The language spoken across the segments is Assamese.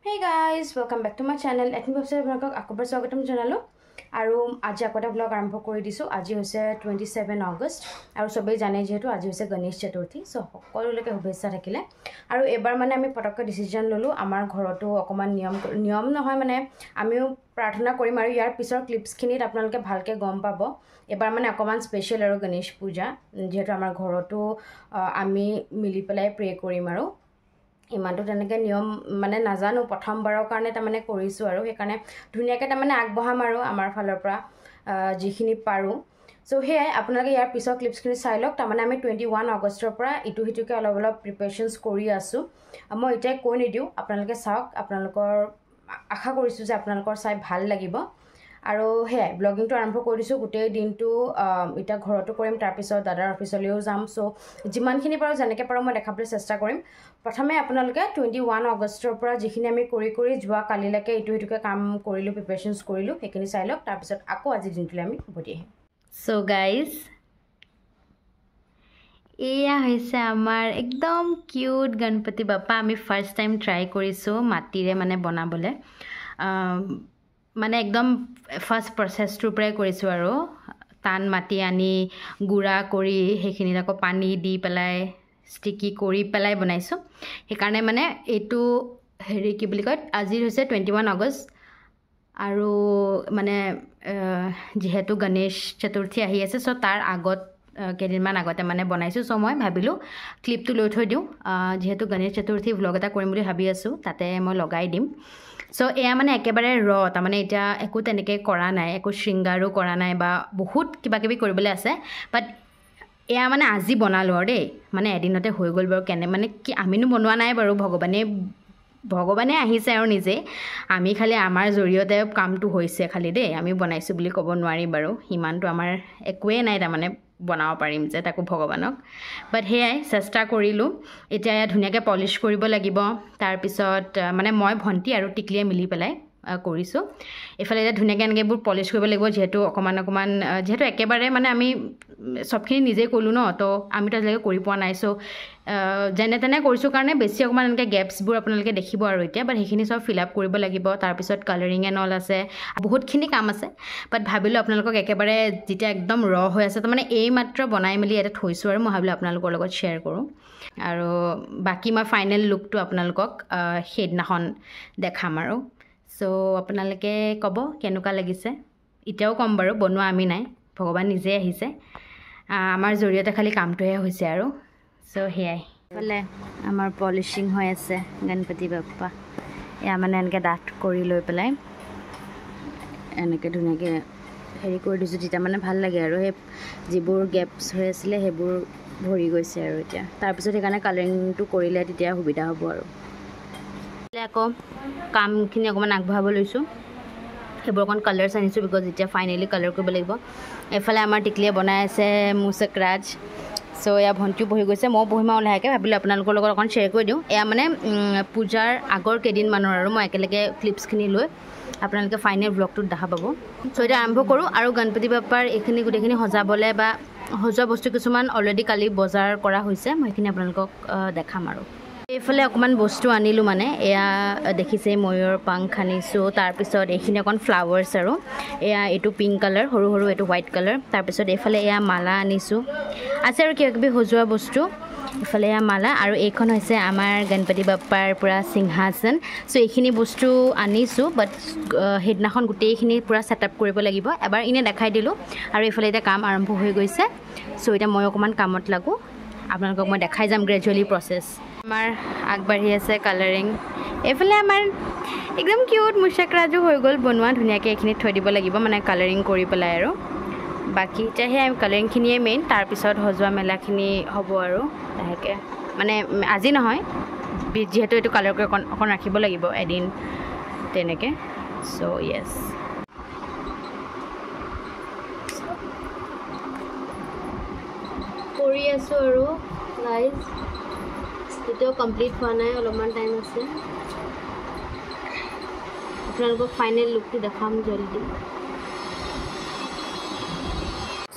Hey guys, welcome back to my channel. Let me say akbar swagatam janalo. Aru aji akota vlog arambo kori disu. Aji hoise 27 August. Aru sobe jane jehetu aji hoise Ganesh Chaturthi. So সকলোলৈকে শুভেচ্ছা থাকিলে। আৰু এবাৰ মানে আমি পটককে ডিসিজন ললো আমাৰ ঘৰটো অকমান নিয়ম নহয় মানে আমিও প্ৰাৰ্থনা কৰিম আৰু ইয়াৰ পিছৰ ক্লিপছ খিনিত আপোনালোকে ভালকে গম পাব। এবাৰ মানে অকমান স্পেশাল আৰু গণেশ পূজা যেহেতু আমাৰ ঘৰটো আমি মিলি পেলাই প্ৰে কৰিম আৰু ইমানটো তেনেকৈ নিয়ম মানে নাজানো প্ৰথমবাৰৰ কাৰণে তাৰমানে কৰিছোঁ আৰু সেইকাৰণে ধুনীয়াকৈ তাৰমানে আগবঢ়াম আৰু আমাৰ ফালৰ পৰা যিখিনি পাৰোঁ সো হেয়াই আপোনালোকে ইয়াৰ পিছৰ ক্লিপছখিনি চাই লওক তাৰমানে আমি 21 আগষ্টৰ পৰা ইটো হিতুকে অলপ প্ৰিপাৰেশ্যনছ কৰি আছোঁ মই এতিয়াই কৈ নিদিওঁ আপোনালোকে চাওক আপোনালোকৰ আশা কৰিছোঁ যে আপোনালোকৰ চাই ভাল লাগিব আৰু হেয়াই ব্লগিংটো আৰম্ভ কৰি দিছোঁ গোটেই দিনটো এটা ঘৰতো কৰিম তাৰপিছত দাদাৰ অফিচলৈও যাম সো যিমানখিনি পাৰোঁ যেনেকৈ পাৰোঁ মই দেখাবলৈ চেষ্টা কৰিম প্ৰথমে আপোনালোকে 21 আগষ্টৰ পৰা যিখিনি আমি কৰি যোৱা কালিলৈকে ইটো হিতুকে কাম কৰিলোঁ প্ৰিপাৰেশ্যনছ কৰিলোঁ সেইখিনি চাই লওক তাৰপিছত আকৌ আজি দিনটোলৈ আমি উভতি আহিম সো গাইজ এয়া হৈছে আমাৰ একদম কিউট গণপতি বাপ্পা আমি ফাৰ্ষ্ট টাইম ট্ৰাই কৰিছোঁ মাটিৰে মানে বনাবলৈ মানে একদম ফাৰ্ষ্ট প্ৰচেছটোৰ পৰাই কৰিছোঁ আৰু টান মাটি আনি গুড়া কৰি সেইখিনিত আকৌ পানী দি পেলাই ষ্টিকি কৰি পেলাই বনাইছোঁ সেইকাৰণে মানে এইটো হেৰি কি বুলি কয় আজি হৈছে 21 আগষ্ট আৰু মানে যেহেতু গণেশ চতুৰ্থী আহি আছে সো তাৰ আগত কেইদিনমান আগতে মানে বনাইছোঁ সো মই ভাবিলোঁ ক্লিপটো লৈ থৈ দিওঁ যেহেতু গণেশ চতুৰ্থী ভ্লগ এটা কৰিম বুলি ভাবি আছোঁ তাতে মই লগাই দিম সো এয়া মানে একেবাৰে তাৰমানে এতিয়া একো তেনেকৈ কৰা নাই একো শৃংগাৰো কৰা নাই বা বহুত কিবাকিবি কৰিবলৈ আছে বাট এয়া মানে আজি বনালোঁ আৰু দেই মানে এদিনতে হৈ গ'ল বাৰু কেনে মানে কি আমিনো বনোৱা নাই বাৰু ভগৱানে আহিছে আৰু নিজে আমি খালি আমাৰ জৰিয়তে কামটো হৈছে খালি দেই আমি বনাইছোঁ বুলি ক'ব নোৱাৰি বাৰু সিমানটো আমাৰ একোৱেই নাই তাৰমানে বনাব পাৰিম যে তাকো ভগৱানক বাট সেয়াই চেষ্টা কৰিলোঁ এতিয়া ধুনীয়াকৈ পলিছ কৰিব লাগিব তাৰপিছত মানে মই ভণ্টি আৰু টিকলিয়ে মিলি পেলাই কৰিছোঁ এইফালে এতিয়া ধুনীয়াকৈ এনেকৈ এইবোৰ পলিছ কৰিব লাগিব যিহেতু অকণমান যিহেতু একেবাৰে মানে আমি চবখিনি নিজেই কৰিলোঁ ন তো আমিতো আজিলৈকে কৰি পোৱা নাই চ' যেনে তেনে কৰিছোঁ কাৰণে বেছি অকণমান এনেকৈ গেপছবোৰ আপোনালোকে দেখিব আৰু এতিয়া বাট সেইখিনি চব ফিল আপ কৰিব লাগিব তাৰপিছত কালাৰিং এণ্ড অল আছে বহুতখিনি কাম আছে বাট ভাবিলোঁ আপোনালোকক একেবাৰে যেতিয়া একদম হৈ আছে তো মানে এইমাত্ৰ বনাই মেলি ইয়াতে থৈছোঁ আৰু মই ভাবিলোঁ আপোনালোকৰ লগত শ্বেয়াৰ কৰোঁ আৰু বাকী মই ফাইনেল লুকটো আপোনালোকক সেইদিনাখন দেখাম আৰু সো আপোনালোকে ক'ব কেনেকুৱা লাগিছে এতিয়াও ক'ম বাৰু বনোৱা আমি নাই ভগৱান নিজে আহিছে আমাৰ জৰিয়তে খালি কামটোহে হৈছে আৰু সো সেয়াই বোলে আমাৰ পলিচিং হৈ আছে গণপতি বাপ্পা এয়া মানে এনেকৈ ডাঠ কৰি লৈ পেলাই এনেকৈ ধুনীয়াকৈ হেৰি কৰি দিছোঁ তেতিয়া মানে ভাল লাগে আৰু সেই যিবোৰ গেপছ হৈ আছিলে সেইবোৰ ভৰি গৈছে আৰু এতিয়া তাৰপিছত সেইকাৰণে কালাৰিংটো কৰিলে তেতিয়া সুবিধা হ'ব আৰু আকৌ কামখিনি অকণমান আগবঢ়াব লৈছোঁ সেইবোৰ অকণ কালাৰ্ছ আনিছোঁ বিকজ এতিয়া ফাইনেলি কালাৰ কৰিব লাগিব এইফালে আমাৰ টিকলিয়ে বনাই আছে মুচকৰাজ চ' এয়া ভণ্টিও বহি গৈছে মই বহিম আৰু লাহেকৈ ভাবিলোঁ আপোনালোকৰ লগত অকণ শ্বেয়াৰ কৰি দিওঁ এয়া মানে পূজাৰ আগৰ কেইদিনমানৰ আৰু মই একেলগে ক্লিপছখিনি লৈ আপোনালোকে ফাইনেল ব্লগটোত দেখা পাব চ' এতিয়া আৰম্ভ কৰোঁ আৰু গণপতি বাপ্পাৰ এইখিনি গোটেইখিনি সজাবলৈ বা সজোৱা বস্তু কিছুমান অলৰেডি কালি বজাৰ কৰা হৈছে মই সেইখিনি আপোনালোকক দেখাম আৰু এইফালে অকণমান বস্তু আনিলোঁ মানে এয়া দেখিছে ময়ূৰ পাংখ আনিছোঁ তাৰপিছত এইখিনি অকণ ফ্লাৱাৰ্ছ আৰু এয়া এইটো পিংক কালাৰ সৰু এইটো হোৱাইট কালাৰ তাৰপিছত এইফালে এয়া মালা আনিছোঁ আছে আৰু কিবাকিবি সজোৱা বস্তু ইফালে এয়া মালা আৰু এইখন হৈছে আমাৰ গণপতি বাপ্পাৰ পূৰা সিংহাসন চ' এইখিনি বস্তু আনিছোঁ বাট সেইদিনাখন গোটেইখিনি পূৰা ছেট আপ কৰিব লাগিব এবাৰ এনে দেখাই দিলোঁ আৰু এইফালে এতিয়া কাম আৰম্ভ হৈ গৈছে চ' এতিয়া মই অকণমান কামত লাগোঁ আপোনালোকক মই দেখাই যাম গ্ৰেজুৱেলি প্ৰচেছ আমাৰ আগবাঢ়ি আছে কালাৰিং এইফালে আমাৰ একদম কিউট মুচকৰাজো হৈ গ'ল বনোৱা ধুনীয়াকৈ এইখিনিত থৈ দিব লাগিব মানে কালাৰিং কৰি পেলাই আৰু বাকী এতিয়া সেই কালাৰিংখিনিয়ে মেইন তাৰপিছত সজোৱা মেলাখিনি হ'ব আৰু লাহেকৈ মানে আজি নহয় যিহেতু এইটো কালাৰ কৰি অকণ ৰাখিব লাগিব এদিন তেনেকৈ চ' য়েছ কৰি আছোঁ আৰু গাইজ এতিয়াও কমপ্লিট হোৱা নাই অলপমান টাইম আছে আপোনালোকক ফাইনেল লুকটো দেখাম জলদি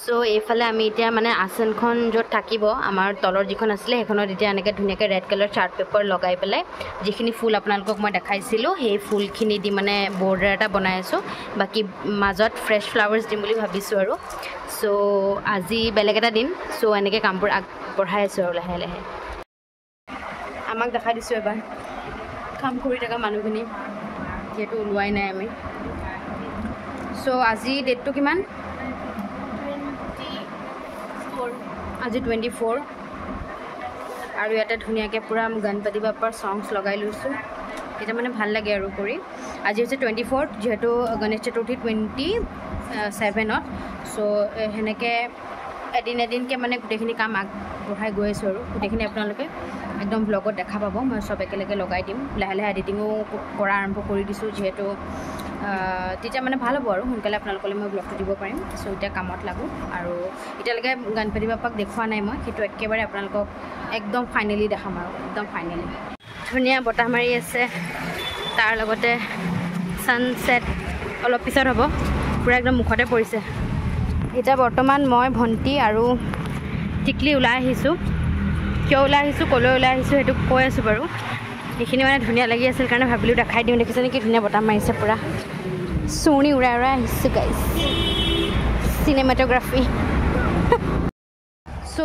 সো এইফালে আমি এতিয়া মানে আসনখন য'ত থাকিব আমাৰ তলৰ যিখন আছিলে সেইখনত এতিয়া এনেকৈ ধুনীয়াকৈ ৰেড কালাৰ চাৰ্ট পেপাৰ লগাই পেলাই যিখিনি ফুল আপোনালোকক মই দেখাইছিলোঁ সেই ফুলখিনি দি মানে বৰ্ডাৰ এটা বনাই আছোঁ বাকী মাজত ফ্ৰেছ ফ্লাৱাৰ্ছ দিম বুলি ভাবিছোঁ আৰু সো আজি বেলেগ এটা দিন সো এনেকৈ কামবোৰ আগবঢ়াই আছোঁ আৰু লাহে লাহে আমাক দেখাই দিছোঁ এবাৰ কাম কৰি থকা মানুহখিনি যিহেতু ওলোৱাই নাই আমি সো আজি ডেটটো কিমান আজি 24 আৰু ইয়াতে ধুনীয়াকৈ পূৰা গণপতি বাপ্পাৰ ছংছ লগাই লৈছোঁ এটা মানে ভাল লাগে আৰু কৰি আজি হৈছে 24 যিহেতু গণেশ চতুৰ্থী 27ত সো সেনেকৈ এদিনকৈ মানে গোটেইখিনি কাম আগবঢ়াই গৈ আছোঁ আৰু গোটেইখিনি আপোনালোকে একদম ব্লগত দেখা পাব মই চব একেলগে লগাই দিম লাহে লাহে এডিটিঙো কৰা আৰম্ভ কৰি দিছোঁ যিহেতু তেতিয়া মানে ভাল হ'ব আৰু সোনকালে আপোনালোকলৈ মই ব্লগটো দিব পাৰিম সো এতিয়া কামত লাগোঁ আৰু এতিয়ালৈকে গণপতি বাপ্পাক দেখুওৱা নাই মই সেইটো একেবাৰে আপোনালোকক একদম ফাইনেলি দেখাম আৰু একদম ফাইনেলি ধুনীয়া বতাহ মাৰি আছে তাৰ লগতে ছানছেট অলপ পিছত হ'ব পূৰা একদম মুখতে পৰিছে এতিয়া বৰ্তমান মই ভণ্টি আৰু টিকলি ওলাই আহিছোঁ কিয় ওলাই আহিছোঁ ক'লৈ ওলাই আহিছোঁ সেইটো কৈ আছোঁ বাৰু সেইখিনি মানে ধুনীয়া লাগি আছিল কাৰণে ভাবিলোঁ দেখাই দিওঁ দেখিছে নেকি ধুনীয়া বতাহ মাৰিছে পূৰা চুৰণি উৰাই উৰাই আহিছোঁ গাইছ চিনেমাটোগ্ৰাফী চ'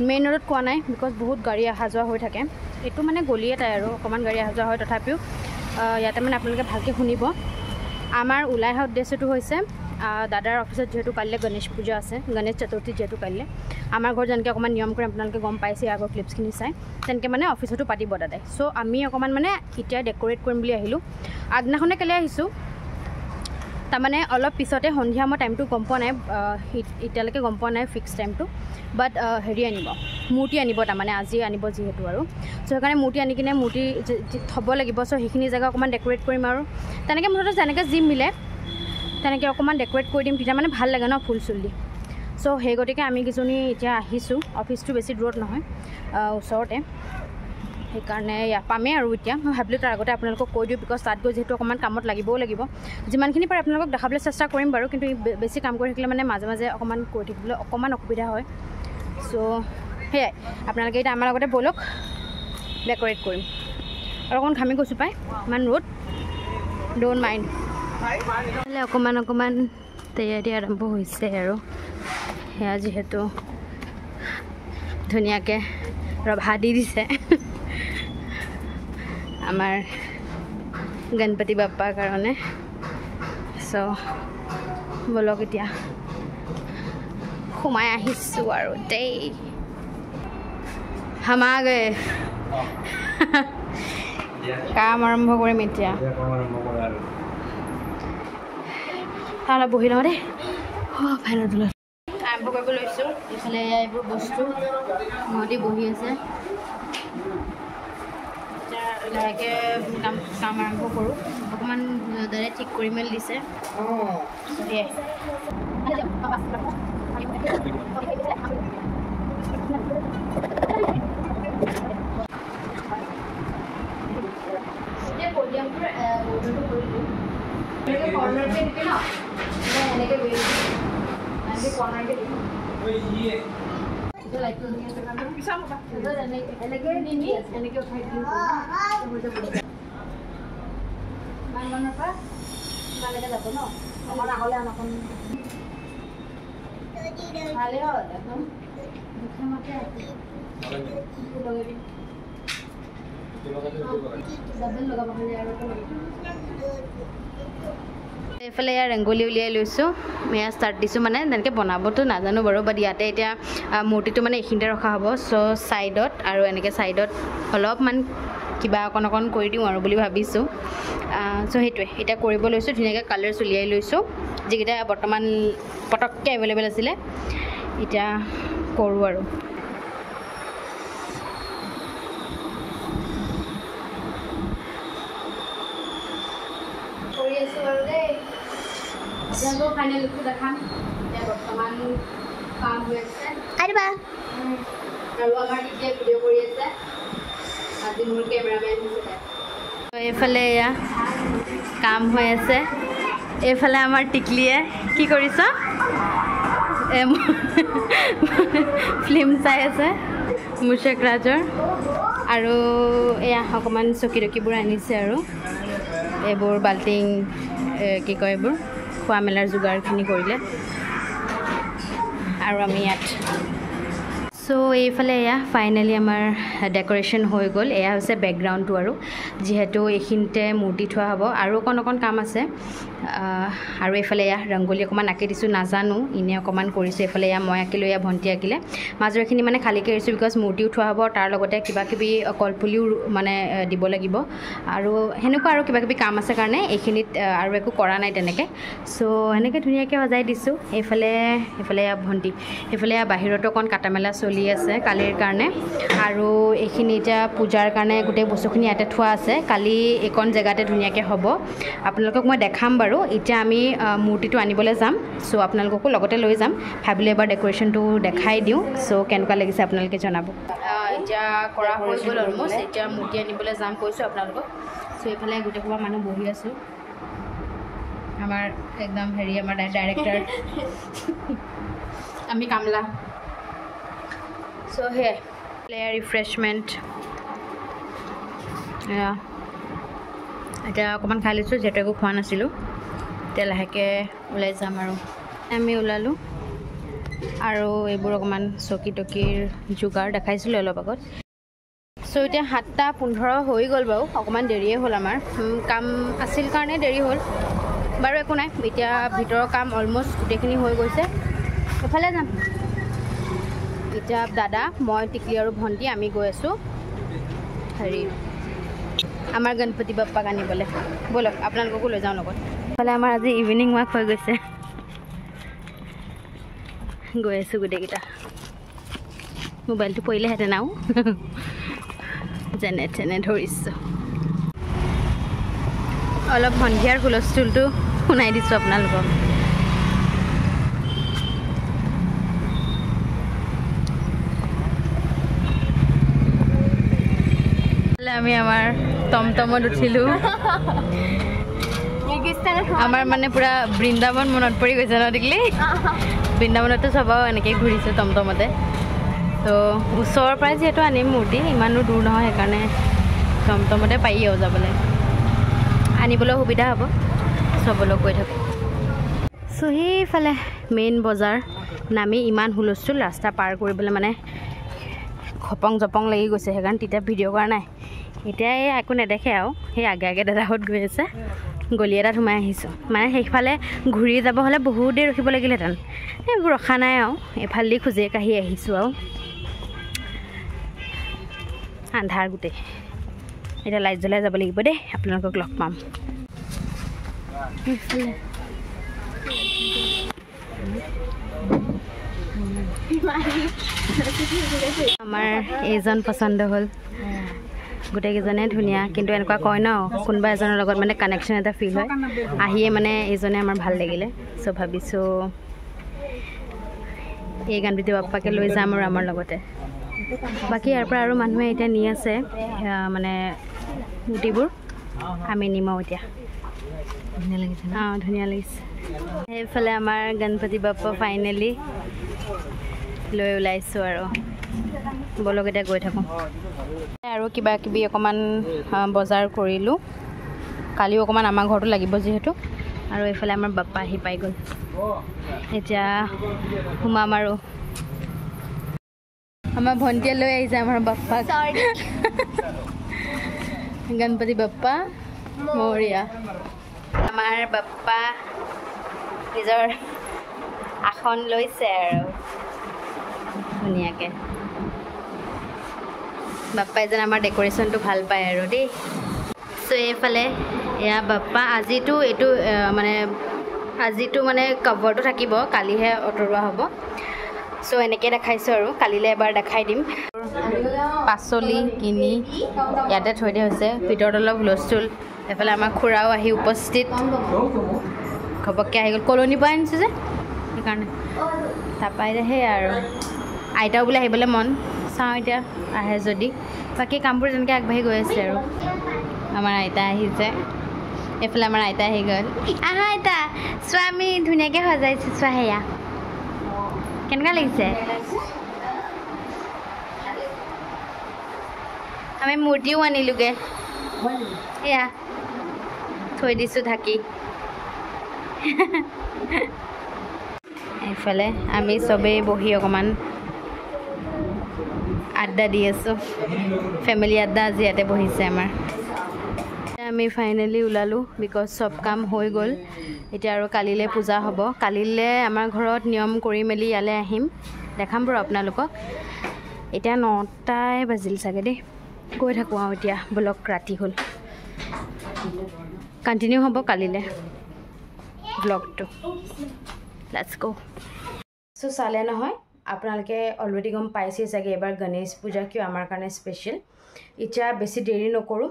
মেইন ৰোডত কোৱা নাই বিকজ বহুত গাড়ী অহা যোৱা হৈ থাকে এইটো মানে গলি এটাই আৰু অকণমান গাড়ী অহা যোৱা হয় তথাপিও ইয়াতে মানে আপোনালোকে ভালকৈ শুনিব আমাৰ ওলাই অহা উদ্দেশ্যটো হৈছে দাদাৰ অফিচত যিহেতু কাইলৈ গণেশ পূজা আছে গণেশ চতুৰ্থী যিহেতু কাইলৈ আমাৰ ঘৰত যেনেকৈ অকণমান নিয়ম কৰি আপোনালোকে গম পাইছে আগৰ ক্লিপছখিনি চাই তেনেকৈ মানে অফিচতো পাতিব দাদাই চ' আমি অকণমান মানে এতিয়া ডেক'ৰেট কৰিম বুলি আহিলোঁ আগদিনাখনে কেলৈ আহিছোঁ তাৰমানে অলপ পিছতে সন্ধিয়া মই টাইমটো গম পোৱা নাই এতিয়ালৈকে গম পোৱা নাই ফিক্স টাইমটো বাট হেৰি আনিব মূৰ্তি আনিব তাৰমানে আজি আনিব যিহেতু আৰু চ' সেইকাৰণে মূৰ্তি আনি কিনে মূৰ্তি থ'ব লাগিব চ' সেইখিনি জেগা অকণমান ডেক'ৰেট কৰিম আৰু তেনেকৈ মুঠতে যেনেকৈ যি মিলে তেনেকৈ অকণমান ডেক'ৰেট কৰি দিম তেতিয়া মানে ভাল লাগে ন ফুল চুল দি চ' সেই গতিকে আমি কেইজনী এতিয়া আহিছোঁ অফিচটো বেছি দূৰত নহয় ওচৰতে সেইকাৰণে ইয়াত পামেই আৰু এতিয়া মই ভাবিলোঁ তাৰ আগতে আপোনালোকক কৈ দিওঁ বিকজ তাত গৈ যিহেতু অকণমান কামত লাগিবও লাগিব যিমানখিনি পাৰে আপোনালোকক দেখাবলৈ চেষ্টা কৰিম বাৰু কিন্তু বেছি কাম কৰি থাকিলে মানে মাজে মাজে অকণমান কৰি থাকিবলৈ অকণমান অসুবিধা হয় চ' সেয়াই আপোনালোকে এতিয়া আমাৰ লগতে ব'লক ডেক'ৰেট কৰিম আৰু অকণমান ঘামি গৈছোঁ পাই ইমান ৰ'দ ড'ণ্ট মাইণ্ড অকণমান তৈয়াৰী আৰম্ভ হৈছে আৰু সেয়া যিহেতু ধুনীয়াকৈ ৰভা দি দিছে আমাৰ গণপতি বাপ্পাৰ কাৰণে চ' ব'লক এতিয়া সোমাই আহিছোঁ আৰু দেই হামাগে কাম আৰম্ভ কৰিম এতিয়া তালৈ বহি লওঁ দেই ফেনৰ তলত আৰম্ভ কৰিব লৈছোঁ এইফালে এইবোৰ বস্তু সিহঁতি বহি আছে লাহেকৈ কাম আৰম্ভ কৰোঁ অকণমান দাদাই ঠিক কৰি মেলি দিছে এইফালে ইয়াৰ ৰংগলী উলিয়াই লৈছোঁ এয়া ষ্টাৰ্ট দিছোঁ মানে তেনেকৈ বনাবতো নাজানো বাৰু বাট ইয়াতে এতিয়া মূৰ্তিটো মানে এইখিনিতে ৰখা হ'ব চ' ছাইডত আৰু এনেকৈ ছাইডত অলপমান কিবা অকণ কৰি দিওঁ আৰু বুলি ভাবিছোঁ চ' সেইটোৱে এতিয়া কৰিব লৈছোঁ ধুনীয়াকৈ কালাৰ্ছ উলিয়াই লৈছোঁ যিকেইটা বৰ্তমান পটককৈ এভেইলেবল আছিলে এতিয়া কৰোঁ আৰু কৰি আছোঁ আৰু দেই এতিয়া ফাইনেল লুকটো দেখাম এতিয়া বৰ্তমান কাম হৈ আছে আৰু আমাৰ এতিয়া ভিডিঅ' কৰি আছে আজি মোৰ কেমেৰামেন হৈছে এইফালে এয়া কাম হৈ আছে এইফালে আমাৰ টিকলিয়ে কি কৰিছ ফিল্ম চাই আছে মুৰ্শেক ৰাজৰ আৰু এয়া অকণমান চকী টকীবোৰ আনিছে আৰু এইবোৰ বাল্টিং কি কয় এইবোৰ খোৱা মেলাৰ যোগাৰখিনি কৰিলে আৰু আমি ইয়াত চ' এইফালে এয়া ফাইনেলি আমাৰ ডেক'ৰেশ্যন হৈ গ'ল এয়া হৈছে বেকগ্ৰাউণ্ডটো আৰু যিহেতু এইখিনিতে মূৰ্তি থোৱা হ'ব আৰু অকণ কাম আছে আৰু এইফালে এয়া ৰংগলী অকণমান আঁকি দিছোঁ নাজানো এনেই অকণমান কৰিছোঁ এইফালে এয়া মই আঁকিলোঁ এয়া ভণ্টি আঁকিলে মাজৰখিনি মানে খালীকৈ এৰিছোঁ বিকজ মূৰ্তিও থোৱা হ'ব তাৰ লগতে কিবা কিবি কলপুলিও মানে দিব লাগিব আৰু সেনেকুৱা আৰু কিবা কিবি কাম আছে কাৰণে এইখিনিত আৰু একো কৰা নাই তেনেকৈ চ' সেনেকৈ ধুনীয়াকৈ সজাই দিছোঁ এইফালে এয়া ভণ্টি এইফালে বাহিৰতো অকণ কাটা মেলা চলি আছে কালিৰ কাৰণে আৰু এইখিনি এতিয়া পূজাৰ কাৰণে গোটেই বস্তুখিনি ইয়াতে থোৱা আছে কালি এইকণ জেগাতে ধুনীয়াকৈ হ'ব আপোনালোকক মই দেখাম বাৰু এতিয়া আমি মূৰ্তিটো আনিবলৈ যাম চ' আপোনালোককো লগতে লৈ যাম ভাবিলোঁ এবাৰ ডেক'ৰেশ্যনটো দেখাই দিওঁ চ' কেনেকুৱা লাগিছে আপোনালোকে জনাব এতিয়া কৰা হৈ গ'ল অলমষ্ট এতিয়া মূৰ্তি আনিবলৈ যাম কৈছোঁ আপোনালোকক চ' এইফালে গোটেই সোপা মানুহ বহি আছোঁ আমাৰ একদম হেৰি আমাৰ ডাইৰেক্টৰ আমি কামলা চ' সেয়াই প্লেয়াৰ ৰিফ্ৰেছমেণ্ট এতিয়া অকণমান খাই লৈছোঁ যিহেতু একো খোৱা নাছিলোঁ এতিয়া লাহেকৈ ওলাই যাম আৰু আমি ওলালোঁ আৰু এইবোৰ অকণমান চকী টকীৰ যোগাৰ দেখাইছিলোঁ অলপ আগত চ' এতিয়া 7:15 হৈ গ'ল বাৰু অকণমান দেৰিয়ে হ'ল আমাৰ কাম আছিল কাৰণে দেৰি হ'ল বাৰু একো নাই এতিয়া ভিতৰৰ কাম অলমষ্ট গোটেইখিনি হৈ গৈছে এফালে যাম এতিয়া দাদা মই টিকলি আৰু ভণ্টি আমি গৈ আছোঁ হেৰি আমাৰ গণপতি বাপ্পাক আনিবলৈ ব'লক আপোনালোককো লৈ যাওঁ লগত এইফালে আমাৰ আজি ইভিনিং ৱাক হৈ গৈছে গৈ আছোঁ গোটেইকেইটা মোবাইলটো পৰিলেহেঁতেন আৰু যেনে তেনে ধৰিছোঁ অলপ সন্ধিয়াৰ হুলস্থুলটো শুনাই দিছোঁ আপোনালোকক আমি আমাৰ টমটমত উঠিলোঁ আমাৰ মানে পুৰা বৃন্দাবন মনত পৰি গৈছে ন টিকলি বৃন্দাবনতো চবাও এনেকৈ ঘূৰিছোঁ টমটমতে তো ওচৰৰ পৰাই যিহেতু আনিম মূৰ্তি ইমানো দূৰ নহয় সেইকাৰণে টমটমতে পাৰি আৰু যাবলৈ আনিবলৈ সুবিধা হ'ব চবলৈ গৈ থাকোঁ চ' সেইফালে মেইন বজাৰ নামি ইমান হুলস্থুল ৰাস্তা পাৰ কৰিবলৈ মানে খপং জপং লাগি গৈছে সেইকাৰণে তেতিয়া ভিডিঅ' কৰা নাই এতিয়া এই একো নেদেখে আৰু সেই আগে দাদাহঁত গৈ আছে গলি এটাত সোমাই আহিছোঁ মানে সেইফালে ঘূৰি যাব হ'লে বহুত দেৰি ৰখিব লাগিলহেঁতেন এইবোৰ ৰখা নাই আৰু এইফালেদি খোজে কাঢ়ি আহিছোঁ আৰু আন্ধাৰ গোটেই এতিয়া লাইট জ্বলাই যাব লাগিব দেই আপোনালোকক লগ পাম আমাৰ এইজন পচন্দ হ'ল গোটেইকেইজনে ধুনীয়া কিন্তু এনেকুৱা কয় ন কোনোবা এজনৰ লগত মানে কানেকশ্যন এটা ফিল হয় আহিয়ে মানে এইজনে আমাৰ ভাল লাগিলে চ' ভাবিছোঁ এই গণপতি বাপ্পাকে লৈ যাম আৰু আমাৰ লগতে বাকী ইয়াৰ পৰা আৰু মানুহে এতিয়া নি আছে মানে মূৰ্তিবোৰ আমি নিম আৰু এতিয়া ধুনীয়া লাগিছে অঁ ধুনীয়া লাগিছে সেইফালে আমাৰ গণপতি বাপ্পা ফাইনেলি লৈ ওলাইছোঁ আৰু বলক এতিয়া গৈ থাকোঁ আৰু কিবা কিবি অকণমান বজাৰ কৰিলোঁ কালিও অকণমান আমাৰ ঘৰতো লাগিব যিহেতু আৰু এইফালে আমাৰ বাপ্পা আহি পাই গ'ল এতিয়া সোমাম আৰু আমাৰ ভণ্টিয়ে লৈ আহিছে আমাৰ বাপ্পাক গণপতি বাপ্পা মৰিয়া আমাৰ বাপ্পা নিজৰ আসন লৈছে আৰু ধুনীয়াকৈ বাপ্পাই যেন আমাৰ ডেক'ৰেশ্যনটো ভাল পায় আৰু দেই চ' এইফালে এয়া বাপ্পা আজিতো এইটো মানে কভাৰটো থাকিব কালিহে আঁতৰোৱা হ'ব চ' এনেকৈ দেখাইছোঁ আৰু কালিলৈ এবাৰ দেখাই দিম পাচলি কিনি ইয়াতে থৈ দিয়া হৈছে ভিতৰত অলপ হুলস্থুল এইফালে আমাৰ খুৰাও আহি উপস্থিত ঘপককৈ আহি গ'ল কলনিৰ পৰা আনিছোঁ যে সেইকাৰণে তাৰপৰা এতিয়া সেই আৰু আইতাও বোলে আহিবলৈ মন চাওঁ এতিয়া আহে যদি বাকী কামবোৰ তেনেকৈ আগবাঢ়ি গৈ আছে আৰু আমাৰ আইতা আহিছে এইফালে আমাৰ আইতা আহি গ'ল আহা আইতা চোৱা আমি ধুনীয়াকৈ সজাইছোঁ চোৱা সেয়া কেনেকুৱা লাগিছে আমি মূৰ্তিও আনিলোগে এয়া থৈ দিছোঁ ঢাকি এইফালে আমি চবেই বহি অকণমান আড্ডা দি আছোঁ ফেমিলি আড্ডা আজি ইয়াতে বহিছে আমাৰ আমি ফাইনেলি ওলালোঁ বিকজ চব কাম হৈ গ'ল এতিয়া আৰু কালিলৈ পূজা হ'ব কালিলৈ আমাৰ ঘৰত নিয়ম কৰি মেলি ইয়ালৈ আহিম দেখাম বাৰু আপোনালোকক এতিয়া 9টাই বাজিল চাগে দেই গৈ থাকোঁ আৰু এতিয়া ব্লগ ৰাতি হ'ল কণ্টিনিউ হ'ব কালিলৈ ব্লগটো লেটছ গ' চ' চালে নহয় আপোনালোকে অলৰেডি গম পাইছেই চাগে এবাৰ গণেশ পূজা কিয় আমাৰ কাৰণে স্পেচিয়েল এতিয়া বেছি দেৰি নকৰোঁ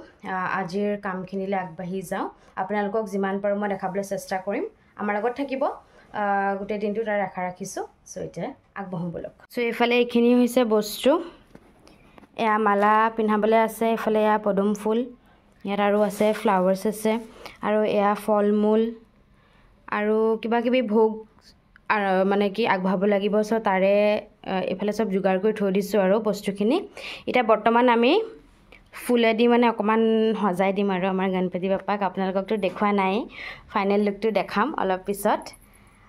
আজিৰ কামখিনিলৈ আগবাঢ়ি যাওঁ আপোনালোকক যিমান পাৰোঁ মই দেখাবলৈ চেষ্টা কৰিম আমাৰ লগত থাকিব গোটেই দিনটো তাৰ আশা ৰাখিছোঁ চ' এতিয়া আগবাঢ়োঁ বলক চ' এইফালে এইখিনি হৈছে বস্তু এয়া মালা পিন্ধাবলৈ আছে এইফালে এয়া পদুম ফুল ইয়াত আৰু আছে ফ্লাৱাৰ্ছ আছে আৰু এয়া ফল মূল আৰু কিবা কিবি ভোগ মানে কি আগবঢ়াব লাগিব চ' তাৰে এইফালে চব যোগাৰ কৰি থৈ দিছোঁ আৰু বস্তুখিনি এতিয়া বৰ্তমান আমি ফুলেদি মানে অকণমান সজাই দিম আৰু আমাৰ গণপতি বাপ্পাক আপোনালোককতো দেখুওৱা নাই ফাইনেল লুকটো দেখাম অলপ পিছত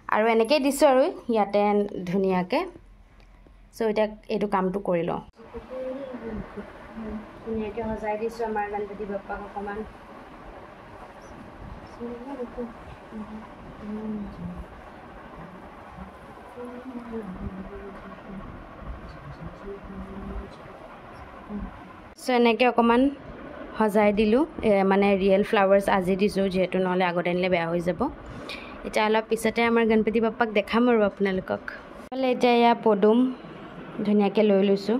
আৰু এনেকৈয়ে দিছোঁ আৰু ইয়াতে ধুনীয়াকৈ চ' এতিয়া এইটো কামটো কৰি লওঁ ধুনীয়াকৈ সজাই দিছোঁ আমাৰ গণপতি বাপ্পাক অকণমান চ' এনেকৈ অকণমান সজাই দিলোঁ মানে ৰিয়েল ফ্লাৱাৰ্ছ আজি দিছোঁ যিহেতু নহ'লে আগতে আনিলে বেয়া হৈ যাব এতিয়া অলপ পিছতে আমাৰ গণপতি বাপ্পাক দেখাম আৰু আপোনালোকক নহ'লে এতিয়া এয়া পদুম ধুনীয়াকৈ লৈ লৈছোঁ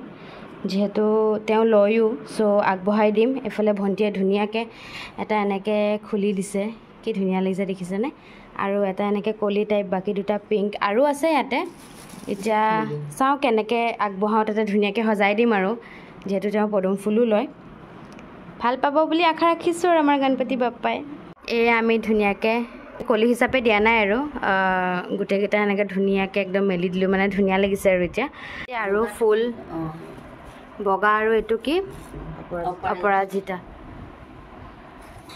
যিহেতু তেওঁ লয়ো চ' আগবঢ়াই দিম এইফালে ভণ্টিয়ে ধুনীয়াকৈ এটা এনেকৈ খুলি দিছে কি ধুনীয়া লাগিছে দেখিছেনে আৰু এটা এনেকৈ কলি টাইপ বাকী দুটা পিংক আৰু আছে ইয়াতে এতিয়া চাওঁ কেনেকৈ আগবঢ়াওঁ তাতে ধুনীয়াকৈ সজাই দিম আৰু যিহেতু তেওঁ পদুম ফুলো লয় ভাল পাব বুলি আশা ৰাখিছোঁ আৰু আমাৰ গণপতি বাপ্পাই এয়া আমি ধুনীয়াকৈ কলি হিচাপে দিয়া নাই আৰু গোটেইকেইটা এনেকৈ ধুনীয়াকৈ একদম মেলি দিলোঁ মানে ধুনীয়া লাগিছে আৰু এতিয়া আৰু ফুল বগা আৰু এইটো কি অপৰাজিতা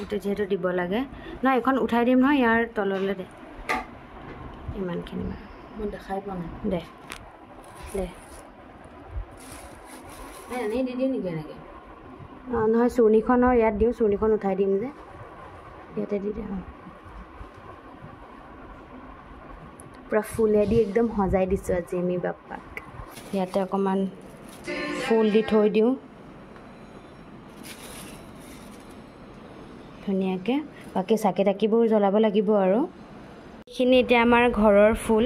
এইটো যিহেতু দিব লাগে নহয় এইখন উঠাই দিম নহয় ইয়াৰ তললৈ দে ইমানখিনি মই দেখাই পোৱা নাই দে দে এনেই দি দিওঁ নেকি এনেকৈ অঁ নহয় চুৰ্ণিখনৰ ইয়াত দিওঁ চুৰ্ণিখন উঠাই দিম যে ইয়াতে দি দে পূৰা ফুলেদি একদম সজাই দিছোঁ আজি আমি বাপ্পাক ইয়াতে অকণমান ফুল দি থৈ দিওঁ ধুনীয়াকৈ বাকী চাকি তাকিবোৰ জ্বলাব লাগিব আৰু এইখিনি এতিয়া আমাৰ ঘৰৰ ফুল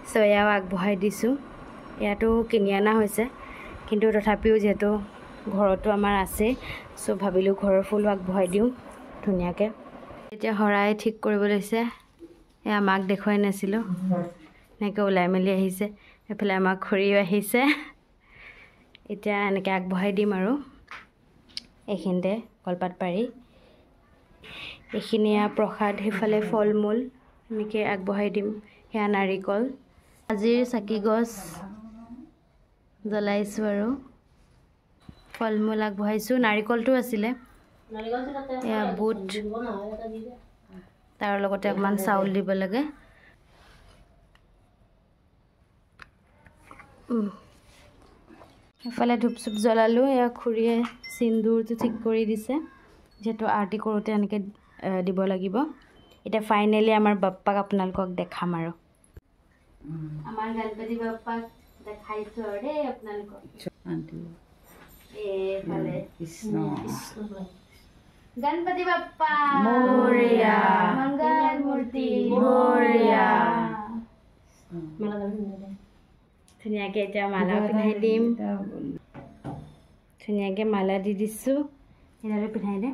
চ' এয়াও আগবঢ়াই দিছোঁ ইয়াতো কিনি অনা হৈছে কিন্তু তথাপিও যিহেতু ঘৰতো আমাৰ আছে চ' ভাবিলোঁ ঘৰৰ ফুলো আগবঢ়াই দিওঁ ধুনীয়াকৈ এতিয়া শৰাই ঠিক কৰিব লৈছে এয়া মাক দেখুৱাই নাছিলোঁ এনেকৈ ওলাই মেলি আহিছে এইফালে আমাক খুৰীও আহিছে এতিয়া এনেকৈ আগবঢ়াই দিম আৰু এইখিনিতে কলপাত পাৰি এইখিনি প্ৰসাদ সেইফালে ফল মূল এনেকৈ আগবঢ়াই দিম সেয়া নাৰিকল আজিৰ চাকি গছ জ্বলাইছোঁ আৰু ফল মূল আগবঢ়াইছোঁ নাৰিকলটো আছিলে এয়া বুট তাৰ লগতে অকণমান চাউল দিব লাগে এফালে ধূপ চুপ জ্বলালোঁ এয়া খুৰীয়ে সিন্দুৰটো ঠিক কৰি দিছে যিহেতু আৰতি কৰোঁতে এনেকৈ দিব লাগিব এতিয়া ফাইনেলি আমাৰ বাপ্পাক আপোনালোকক দেখাম আৰু আমাৰ গণপতি বাপ্পাক দেখাইছোঁ আৰু দেই আপোনালোকক এইফালে গণপতি বাপ্পা মোৰয়া মংগল মূৰ্তি মোৰয়া ধুনীয়াকৈ এতিয়া মালা পিন্ধাই দিম ধুনীয়াকৈ মালা দি দিছোঁ এডালে পিন্ধাই দে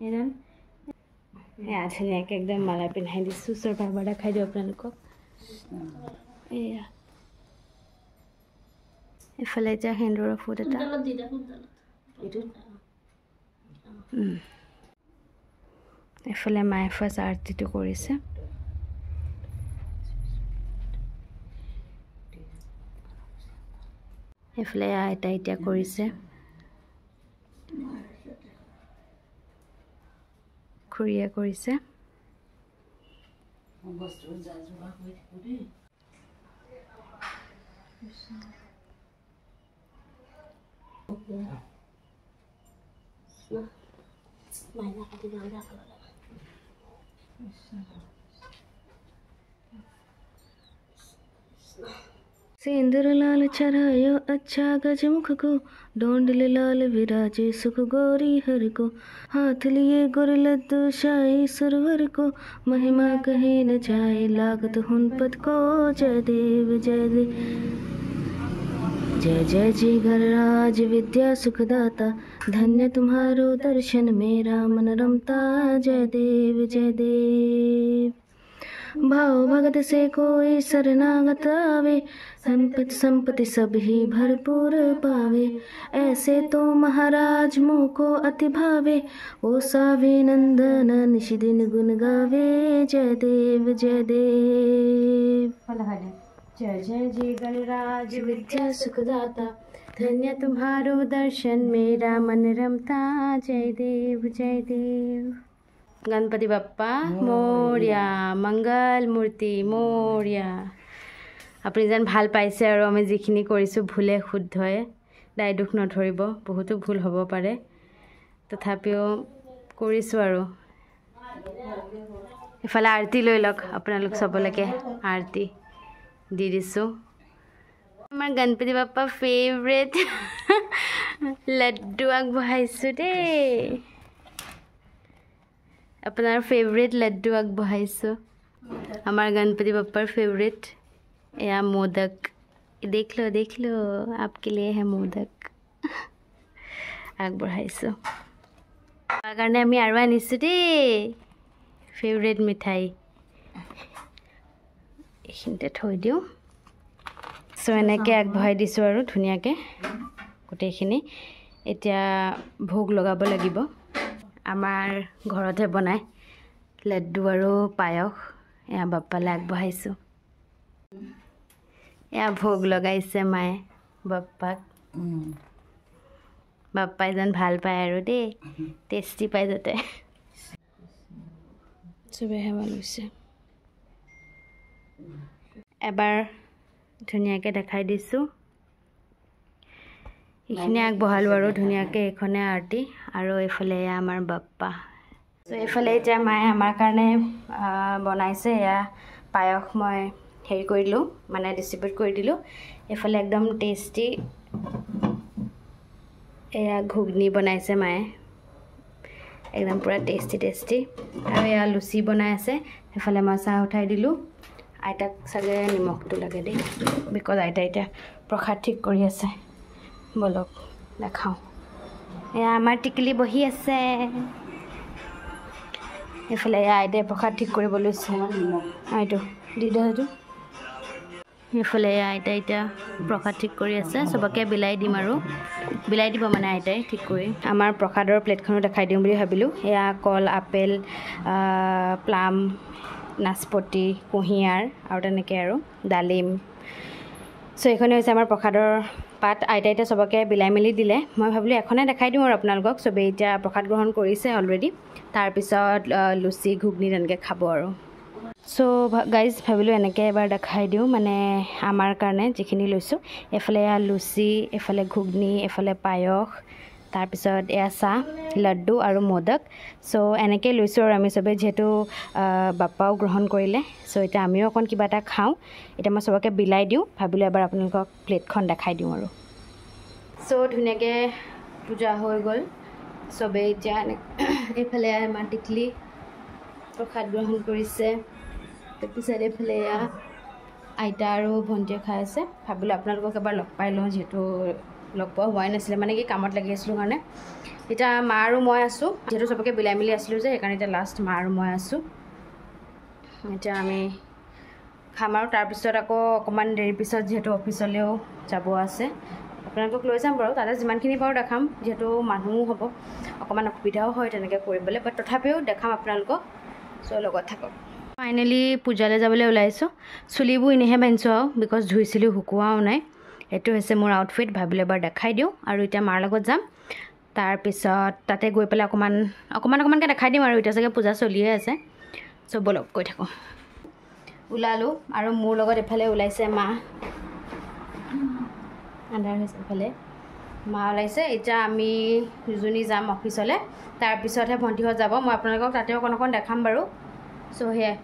এডাল এয়া ধুনীয়াকৈ একদম মালা পিন্ধাই দিছোঁ চৰপা এবাৰ দেখাই দিওঁ আপোনালোকক এয়া এইফালে এতিয়া সেন্দুৰৰ ফুট এটা এফালে মায়ে ফাৰ্ষ্ট আৰতিটো কৰিছে এফালে আইতা এতিয়া কৰিছে খুৰীয়ে কৰিছে सिंदूर लाल चढ़ायो अच्छा गजमुख को डोंडले लाल विराजे सुख गौरी हर को हाथ लिए गुर लद्दू शाही सुरवर को महिमा कहे न जाए लागत हुनपत को जय देव जय देव जय जय जी गणराज विद्या सुखदाता धन्य तुम्हारो दर्शन मेरा मन रमता जय देव जय देव भाव भगत से कोई शरणागत आवे संपत्ति संपत्ति सब ही भरपूर पावे ऐसे तो महाराज मोह को अति भावे ओ सावे नंदन निश दिन गुण गावे जय देव जय देव जय जय जी गणराज विद्या सुखदाता धन्य तुम्हारो दर्शन मेरा मन रमता जय देव जय देव गणपति बाप्पा मोरिया मंगल मूर्ति मोरिया আপুনি যেন ভাল পাইছে আৰু আমি যিখিনি কৰিছোঁ ভুলে শুদ্ধই দায় দুখ নধৰিব বহুতো ভুল হ'ব পাৰে তথাপিও কৰিছোঁ আৰু এফালে আৰতি লৈ লওক আপোনালোক সবলৈকে আৰতি দি দিছোঁ আমাৰ গণপতি বাপ্পা ফেভৰেট লাড্ডু আগবঢ়াইছোঁ দেই আপোনাৰ ফেভৰেট লাড্ডু আগবঢ়াইছোঁ আমাৰ গণপতি বাপ্পাৰ ফেভৰেট या मोदक देख लो आपके लिए है मोदक আগবঢ়াইছোঁ তাৰ কাৰণে আমি আৰু আনিছোঁ দেই ফেভৰেট মিঠাই এইখিনিতে থৈ দিওঁ চ' এনেকৈ আগবঢ়াই দিছোঁ আৰু ধুনীয়াকৈ গোটেইখিনি এতিয়া ভোগ লগাব লাগিব আমাৰ ঘৰতে বনাই লাড্ডু আৰু পায়স এয়া বাপ্পালৈ আগবঢ়াইছোঁ এয়া ভোগ লগাইছে মায়ে বাপ্পাক বাপ্পাই যেন ভাল পায় আৰু দেই টেষ্টি পায় যাতে চবেই ভাল হৈছে এবাৰ ধুনীয়াকৈ দেখাই দিছোঁ এইখিনি আগবঢ়ালোঁ আৰু ধুনীয়াকৈ এইখনে আৰতি আৰু এইফালে আমাৰ বাপ্পা চ' এইফালে এতিয়া মায়ে আমাৰ কাৰণে বনাইছে এয়া পায়স মই হেৰি কৰি দিলোঁ মানে ডিষ্ট্ৰিবিউট কৰি দিলোঁ এইফালে একদম টেষ্টি এয়া ঘুগনি বনাইছে মায়ে একদম পূৰা টেষ্টি আৰু এয়া লুচি বনাই আছে সেইফালে মই চাহ উঠাই দিলোঁ আইতাক চাগে নিমখটো লাগে দেই বিকজ আইতা এতিয়া প্ৰসাদ ঠিক কৰি আছে বলক দেখাওঁ এয়া আমাৰ টিকলি বহি আছে এইফালে এয়া আইতাই প্ৰসাদ ঠিক কৰিব লৈছে এইটো দি দিওঁ এইটো এইফালে আইতাই এতিয়া প্ৰসাদ ঠিক কৰি আছে চবকে বিলাই দিম আৰু বিলাই দিব মানে আইতাই ঠিক কৰি আমাৰ প্ৰসাদৰ প্লেটখনো দেখাই দিওঁ বুলি ভাবিলোঁ এয়া কল আপেল প্লাম নাচপতি কুঁহিয়াৰ আৰু তেনেকৈ আৰু ডালিম চ' এইখনে হৈছে আমাৰ প্ৰসাদৰ পাত আইতাই এতিয়া চবকে বিলাই মেলি দিলে মই ভাবিলোঁ এখনে দেখাই দিওঁ আৰু আপোনালোকক চবেই এতিয়া প্ৰসাদ গ্ৰহণ কৰিছে অলৰেডি তাৰপিছত লুচি ঘুগনি তেনেকৈ খাব আৰু চ' গাইজ ভাবিলোঁ এনেকৈ এবাৰ দেখাই দিওঁ মানে আমাৰ কাৰণে যিখিনি লৈছোঁ এফালে এয়া লুচি এফালে ঘুগনি এফালে পায়স তাৰপিছত এয়া চাহ লাড্ডু আৰু মোদক চ' এনেকৈ লৈছোঁ আৰু আমি চবেই যিহেতু বাপ্পাও গ্ৰহণ কৰিলে চ' এতিয়া আমিও অকণ কিবা এটা খাওঁ এতিয়া মই চবকে বিলাই দিওঁ ভাবিলোঁ এবাৰ আপোনালোকক প্লেটখন দেখাই দিওঁ আৰু চ' ধুনীয়াকৈ পূজা হৈ গ'ল চবেই এতিয়া এইফালে আমাৰ টিকলি প্ৰসাদ গ্ৰহণ কৰিছে তাৰপিছত এইফালে আইতা আৰু ভণ্টিয়ে খাই আছে ভাবিলোঁ আপোনালোকক এবাৰ লগ পাই লওঁ যিহেতু লগ পোৱা হোৱাই নাছিলে মানে কি কামত লাগি আছিলোঁ কাৰণে এতিয়া মা আৰু মই আছোঁ যিহেতু চবকে বিলাই মেলি আছিলোঁ যে সেইকাৰণে এতিয়া লাষ্ট মা আৰু মই আছোঁ এতিয়া আমি খাম আৰু তাৰপিছত আকৌ অকণমান দেৰি পিছত যিহেতু অফিচলৈও যাব আছে আপোনালোকক লৈ যাম বাৰু তাতে যিমানখিনি পাৰোঁ দেখাম যিহেতু মানুহো হ'ব অকণমান অসুবিধাও হয় তেনেকৈ কৰিবলৈ বাট তথাপিও দেখাম আপোনালোকক চ' লগত থাকক ফাইনেলি পূজালৈ যাবলৈ ওলাইছোঁ চুলিবোৰ এনেহে বান্ধিছোঁ আৰু বিকজ ধুইছিলোঁ শুকুৱাও নাই এইটো হৈছে মোৰ আউটফিট ভাবিলে এবাৰ দেখাই দিওঁ আৰু এতিয়া মাৰ লগত যাম তাৰপিছত তাতে গৈ পেলাই অকণমানকৈ দেখাই দিম আৰু এতিয়া চাগে পূজা চলিয়ে আছে চ' বলক গৈ থাকোঁ ওলালোঁ আৰু মোৰ লগত এফালে ওলাইছে মা আন্ধাৰ হৈছে এফালে মা ওলাইছে এতিয়া আমি দুজনী যাম অফিচলৈ তাৰপিছতহে ভণ্টিহঁত যাব মই আপোনালোকক তাতে অকণ দেখাম বাৰু চ' সেয়াই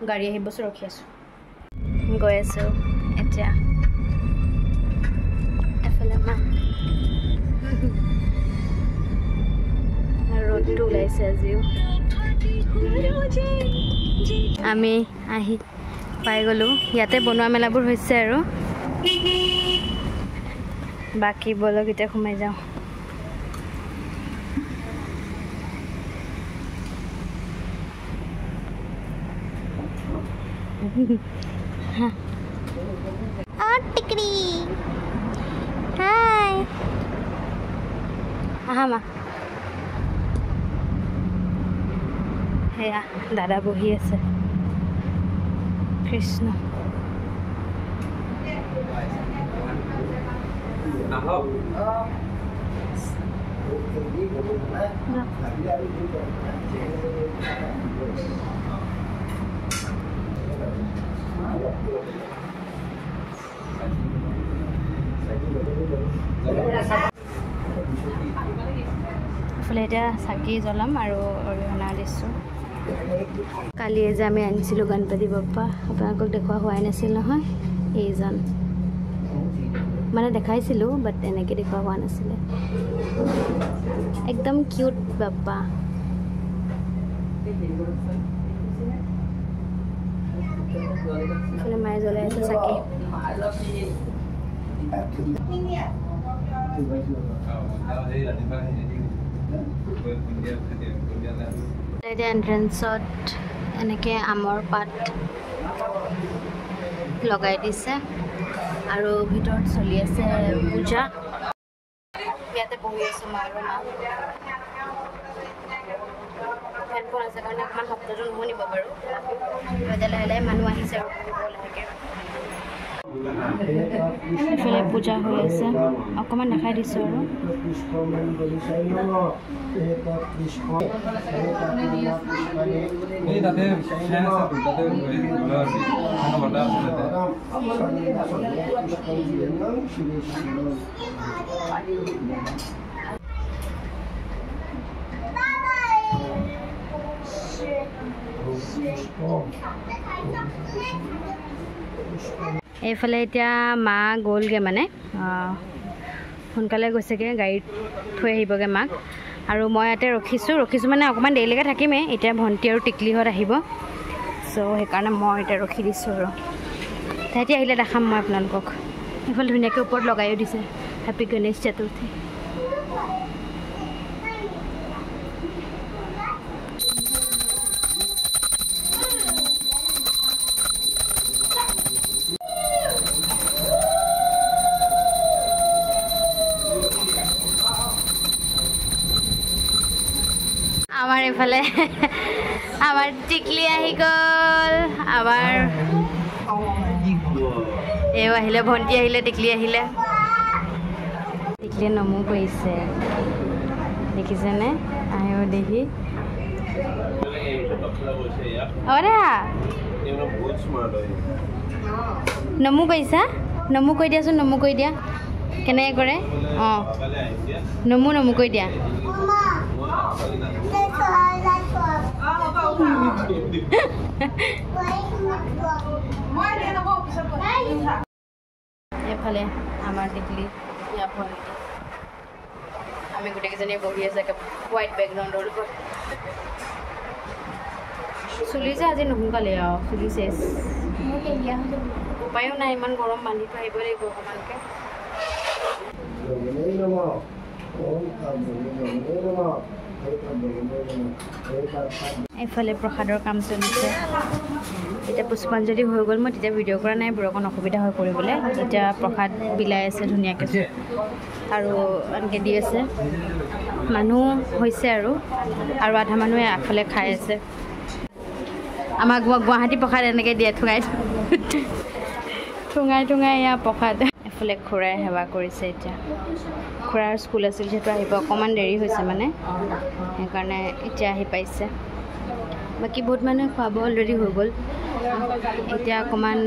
গাড়ী আহিব চ' ৰখি আছোঁ গৈ আছোঁ এতিয়া এফালে মা ৰ'দটো ওলাইছে আজিও আমি আহি পাই গ'লোঁ ইয়াতে বনোৱা মেলাবোৰ হৈছে আৰু বাকী বলক এতিয়া সোমাই যাওঁ টিকৰি হাই আহা মা সেয়া দাদা বহি আছে কৃষ্ণ এইফালে এতিয়া চাকি জ্বলাম আৰু অৰিহণা দিছোঁ কালি যে আমি আনিছিলোঁ গণপতি বাপ্পা আপোনালোকক দেখুওৱা হোৱাই নাছিল নহয় এইজন মানে দেখাইছিলোঁ বাট এনেকৈ দেখুওৱা হোৱা নাছিলে একদম কিউট বাপ্পা এইফালে মায়ে জ্বলাই আছে চাকি এতিয়া এণ্ট্ৰেঞ্চত এনেকৈ আমৰ পাত লগাই দিছে আৰু ভিতৰত চলি আছে পূজা ইয়াতে বহি আছোঁ মা আৰু মা হেডফোন আছে কাৰণে অকণমান শব্দটো নুশুনিব বাৰু এতিয়া লাহে লাহে মানুহ আহিছে আৰু লাহেকৈ এইফালে পূজা হৈ আছে অকণমান দেখাই দিছোঁ আৰু এইফালে এতিয়া মা গ'লগৈ মানে সোনকালে গৈছেগৈ গাড়ীত থৈ আহিবগৈ মাক আৰু মই ইয়াতে ৰখিছোঁ মানে অকণমান দেৰিলৈকে থাকিমেই এতিয়া ভণ্টি আৰু টিকলিহঁত আহিব চ' সেইকাৰণে মই এতিয়া ৰখি দিছোঁ আৰু তাহাঁতি আহিলে দেখাম মই আপোনালোকক এইফালে ধুনীয়াকৈ ওপৰত লগাইও দিছে হেপী গণেশ চতুৰ্থী আমাৰ এইফালে আমাৰ টিকলি আহি গ'ল আমাৰ এও আহিলে ভণ্টি আহিলে টিকলি আহিলে টিকলিয়ে নমো কৰিছে দেখিছেনে আহিও দেখি নমো কৰিছা নমো কৰি দিয়াচোন নমো কৰি দিয়া কেনেকৈ কৰে অঁ নমো কৰি দিয়া এইফালে আমাৰ টিকলি ইয়াৰ ভণ্টি আমি গোটেইকেইজনী বহি আছে হোৱাইট বেকগ্ৰাউণ্ডৰ লগত চুলি যে আজি নুশুকালে আৰু চুলি চেচ উপায়ো নাই ইমান গৰম বান্ধি থৈ আহিব লাগিব অকণমানকৈ এইফালে প্ৰসাদৰ কাম চলিছে এতিয়া পুষ্পাঞ্জলি হৈ গ'ল মই তেতিয়া ভিডিঅ' কৰা নাই অকণ অসুবিধা হৈ পৰিবলৈ এতিয়া প্ৰসাদ বিলাই আছে ধুনীয়াকৈ আৰু এনেকৈ দি আছে মানুহ হৈছে আৰু আধা মানুহে আগফালে খাই আছে আমাক গুৱাহাটী প্ৰসাদ এনেকৈ দিয়ে ঠুঙাই এয়া প্ৰসাদ এফালে খুৰাই সেৱা কৰিছে এতিয়া খুৰাৰ স্কুল আছিল যিহেতু আহিব অকণমান দেৰি হৈছে মানে সেইকাৰণে এতিয়া আহি পাইছে বাকী বহুত মানুহে খোৱাব অলৰেডি হৈ গ'ল এতিয়া অকণমান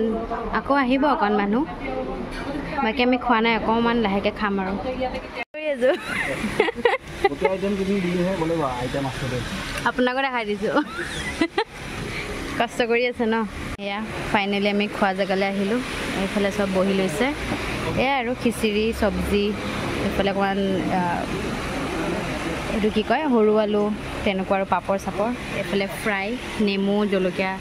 আকৌ আহিব অকণ মানুহ বাকী আমি খোৱা নাই অকণমান লাহেকৈ খাম আৰু আপোনাকো দেখাই দিছোঁ কষ্ট কৰি আছে ন এয়া ফাইনেলি আমি খোৱা জেগালৈ আহিলোঁ এইফালে চব বহি লৈছে এয়া আৰু খিচিৰি চব্জি এইফালে অকণমান এইটো কি কয় সৰু আলু তেনেকুৱা আৰু পাপৰ চাপৰ এইফালে ফ্ৰাই নেমু জলকীয়া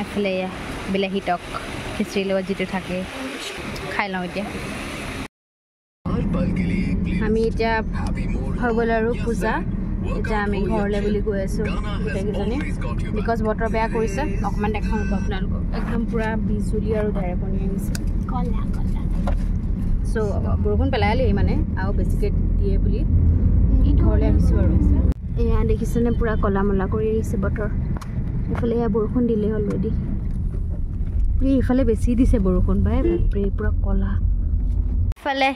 এইফালে এয়া বিলাহী টক খিচিৰিৰ লগত যিটো থাকে খাই লওঁ এতিয়া আমি এতিয়া হৈ গ'ল আৰু পূজা এতিয়া আমি ঘৰলৈ বুলি গৈ আছোঁ গোটেইকেইজনী বিকজ বতৰ বেয়া কৰিছে অকণমান দেখাওঁ আপোনালোকক একদম পূৰা বিজুলী আৰু ঢেৰেকনি আহিছে চ' বৰষুণ পেলালেই মানে আৰু বেছিকৈ দিয়ে বুলি ঘৰলৈ আহিছোঁ আৰু এয়া দেখিছেনে পূৰা ক'লা মলা কৰি আহিছে বতৰ এইফালে এয়া বৰষুণ দিলে অলৰেডি এইফালে বেছি দিছে বৰষুণ বাই বাপৰে পূৰা ক'লা ইফালে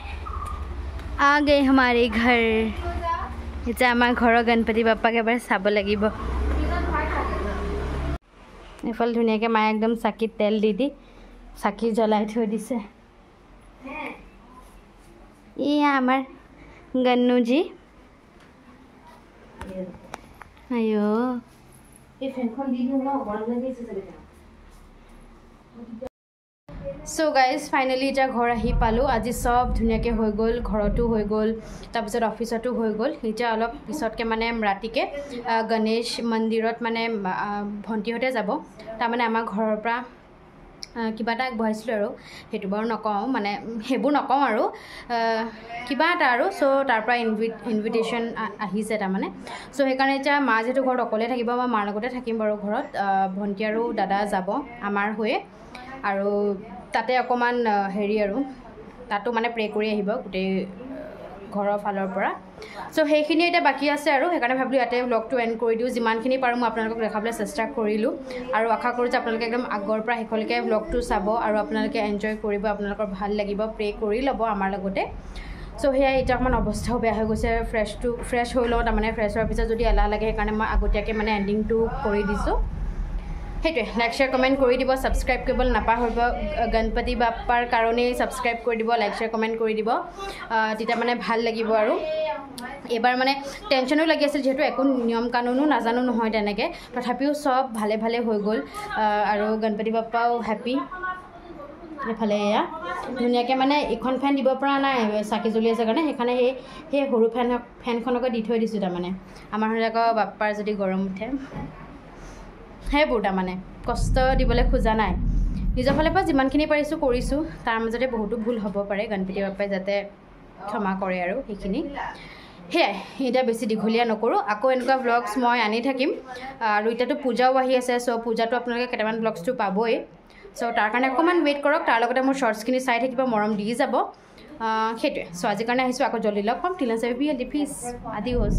আ গৈ হমাৰে ঘৰ এতিয়া আমাৰ ঘৰৰ গণপতি বাপ্পাক এবাৰ চাব লাগিব এইফালে ধুনীয়াকৈ মায়ে একদম চাকিত তেল দি চাকি জ্বলাই থৈ দিছে এয়া আমাৰ গন্নুজি আইঅ এই ফেনখন দি দিওঁ ন গৰম লাগি আছে চ' গাইজ ফাইনেলি এতিয়া ঘৰ আহি পালোঁ আজি চব ধুনীয়াকৈ হৈ গ'ল ঘৰতো হৈ গ'ল তাৰপিছত অফিচতো হৈ গ'ল এতিয়া অলপ পিছতকৈ মানে ৰাতিকৈ গণেশ মন্দিৰত মানে ভণ্টিহঁতে যাব তাৰমানে আমাৰ ঘৰৰ পৰা কিবা এটা আগবঢ়াইছিলোঁ আৰু সেইটো বাৰু নকওঁ মানে সেইবোৰ নকওঁ আৰু কিবা এটা আৰু চ' তাৰ পৰা ইনভিটেশ্যন আহিছে তাৰমানে চ' সেইকাৰণে এতিয়া মা যিহেতু ঘৰত অকলে থাকিব মই মাৰ লগতে থাকিম বাৰু ঘৰত ভণ্টি আৰু দাদা যাব আমাৰ হৈয়ে আৰু তাতে অকণমান হেৰি আৰু তাতো মানে প্ৰে কৰি আহিব গোটেই ঘৰৰ ফালৰ পৰা চ' সেইখিনি এতিয়া বাকী আছে আৰু সেইকাৰণে ভাবিলোঁ ইয়াতে ব্লগটো এণ্ড কৰি দিওঁ যিমানখিনি পাৰোঁ মই আপোনালোকক দেখাবলৈ চেষ্টা কৰিলোঁ আৰু আশা কৰোঁ যে আপোনালোকে একদম আগৰ পৰা শেষলৈকে ব্লগটো চাব আৰু আপোনালোকে এনজয় কৰিব আপোনালোকৰ ভাল লাগিব প্ৰে কৰি ল'ব আমাৰ লগতে চ' সেয়াই এতিয়া অকণমান অৱস্থাও বেয়া হৈ গৈছে ফ্ৰেছ হৈ লওঁ তাৰমানে ফ্ৰেছ হোৱাৰ পিছত যদি এলাহ লাগে সেইকাৰণে মই আগতীয়াকৈ মানে এণ্ডিংটো কৰি দিছোঁ সেইটোৱে লাইক শ্বেয়াৰ কমেণ্ট কৰি দিব ছাবস্ক্ৰাইব কৰিবলৈ নাপাহৰিব গণপতি বাপ্পাৰ কাৰণেই ছাবস্ক্ৰাইব কৰি দিব লাইক শ্বেয়াৰ কমেণ্ট কৰি দিব তেতিয়া মানে ভাল লাগিব আৰু এইবাৰ মানে টেনশ্যনো লাগি আছিল যিহেতু একো নিয়ম কানুনো নাজানো নহয় তেনেকৈ তথাপিও চব ভালে ভালে হৈ গ'ল আৰু গণপতি বাপ্পাও হেপ্পী এইফালে এয়া ধুনীয়াকৈ মানে ইখন ফেন দিব পৰা নাই চাকি জ্বলি আছে কাৰণে সেইকাৰণে সেই সৰু ফেনখনকে দি থৈ দিছোঁ তাৰমানে আমাৰ হ'লে আকৌ বাপ্পাৰ যদি গৰম উঠে সেইবোৰ তাৰমানে কষ্ট দিবলৈ খোজা নাই নিজৰ ফালৰ পৰা যিমানখিনি পাৰিছোঁ কৰিছোঁ তাৰ মাজতে বহুতো ভুল হ'ব পাৰে গণপতি বাপ্পাই যাতে ক্ষমা কৰে আৰু সেইখিনি সেয়াই এতিয়া বেছি দীঘলীয়া নকৰোঁ আকৌ এনেকুৱা ব্লগছ মই আনি থাকিম আৰু এতিয়াতো পূজাও আহি আছে চ' পূজাটো আপোনালোকে কেইটামান ব্লগছটো পাবই চ' তাৰ কাৰণে অকণমান ৱেইট কৰক তাৰ লগতে মোৰ শ্বৰ্টছখিনি চাই থাকিব মৰম দি যাব সেইটোৱে চ' আজিৰ কাৰণে আহিছোঁ আকৌ জল্দি লগ পাম টিলা চেভি প্লিজ আদিঅ'ছ